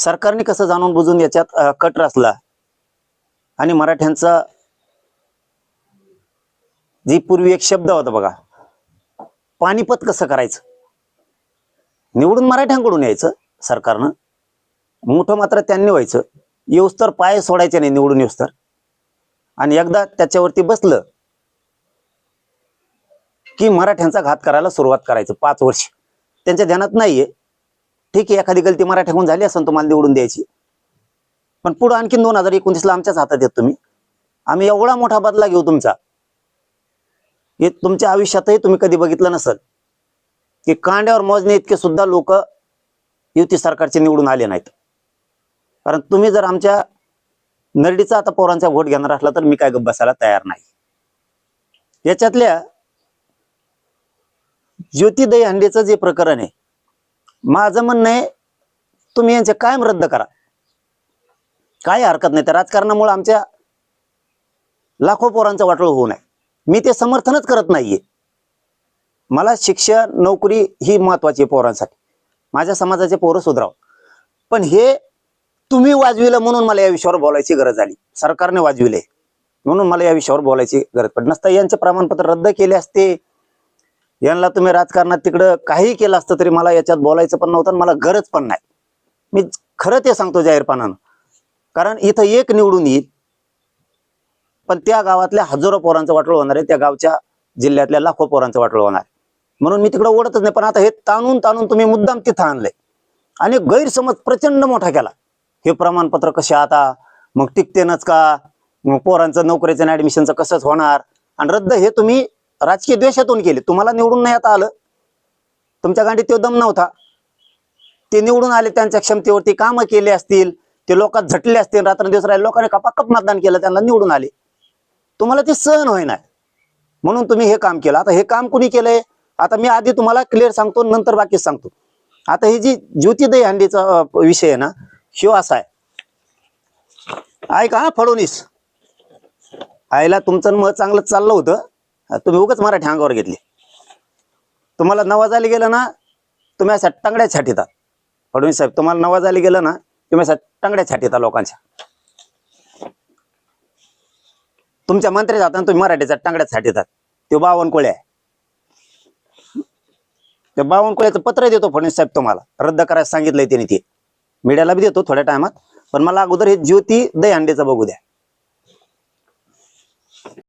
सरकारने कसं जाणून बुजून याच्यात कट रचला आणि मराठ्यांचा जी पूर्वी एक शब्द होता बघा, पानिपत कसं करायचं, निवडून मराठ्यांकडून यायचं सरकारनं, मोठं मात्र त्यांनी व्हायचं, येऊस्तर पाय सोडायचे नाही निवडून येऊस्तर, आणि एकदा त्याच्यावरती बसलं की मराठ्यांचा घात करायला सुरुवात करायचं 5 वर्ष. त्यांच्या ध्यानात नाहीये, ठीक आहे एखादी गलती मराठ्याकडून झाली असेल तुम्हाला निवडून द्यायची, पण पुढे आणखीन 2029ला आमच्याच हातात येत तुम्ही, आम्ही एवढा मोठा बदला घेऊ तुमचा. हे तुमच्या आयुष्यातही तुम्ही कधी बघितलं नसेल की कांड्यावर मोजणे इतके सुद्धा लोक युती सरकारचे निवडून आले नाहीत. कारण तुम्ही जर आमच्या नरडीचा आता पोरांचा व्होट घेणार असला तर मी काय गप्प बसायला तयार नाही. याच्यातल्या ज्योती दहीहंडेचं जे प्रकरण आहे, माझं म्हणणं आहे तुम्ही यांचे कायम रद्द करा, काय हरकत नाही. त्या राजकारणामुळे आमच्या लाखो पोरांचं वाटोळ होऊ नये, मी ते समर्थनच करत नाहीये. मला शिक्षण नोकरी ही महत्वाची आहे पोरांसाठी, माझ्या समाजाचे पोरं सुधारावं. पण हे तुम्ही वाजविलं म्हणून मला या विषयावर बोलायची गरज आली, सरकारने वाजविले म्हणून मला या विषयावर बोलायची गरज पडली. नसता यांचे प्रमाणपत्र रद्द केले असते, यांना तुम्ही राजकारणात तिकडं काही केलं असतं तरी मला याच्यात बोलायचं पण नव्हतं, मला गरज पण नाही. मी खरं ते सांगतो जाहीरपणानं, कारण इथं एक निवडून येईल पण त्या गावातल्या हजारो पोरांचं वाटोळ होणार आहे, त्या गावच्या जिल्ह्यातल्या लाखो पोरांचं वाटोळ होणार आहे. म्हणून मी तिकडे ओढतच नाही. पण आता हे ताणून ताणून तुम्ही मुद्दाम तिथं आणलंय आणि गैरसमज प्रचंड मोठा केला. हे प्रमाणपत्र कसे आता मग टिकतेनच का, मग पोरांचं नोकरीचं ऍडमिशनचं कसंच होणार, आणि रद्द हे तुम्ही राजकीय द्वेषातून केले. तुम्हाला निवडून नाही आता आलं, तुमच्या गांडीत तो दम नव्हता, ते निवडून आले, त्यांच्या क्षमतेवरती कामं केले असतील, ते लोकात झटले असतील, रात्रंदिवस राहिले, लोकांनी कपाकप मतदान केलं, त्यांना निवडून आले, तुम्हाला ते सहन होईना म्हणून तुम्ही हे काम केलं. आता हे काम कुणी केलंय, आता मी आधी तुम्हाला क्लिअर सांगतो नंतर बाकी सांगतो. आता ही जी ज्योती दहीहंडेचा विषय आहे ना, ह्यो असा आहे, ऐका हा फडणवीस, आईला तुमचं मत चांगलं चाललं होतं, तुम्ही उगाच मराठी अंगावर घेतली. तुम्हाला नवाजाली गेलं ना, तुम्ही अशा टांगड्या छाटीतात. फडणवीस साहेब, तुम्हाला नवाजाली गेलं ना, तुम्ही अशा टांगड्या छाटीता लोकांच्या. तुमच्या मंत्र्याच्या हाताने तुम्ही मराठीच्या टांगड्यात छाटीतात. ते बावनकुळे आहे, त्या बावनकुळ्याचं पत्र देतो फडणवीस साहेब, तुम्हाला रद्द करायला सांगितलंय त्यांनी, ते मीडियाला बी देतो थोड्या टायमात. पण मला अगोदर हे ज्योती दहीहंडेचं बघू द्या.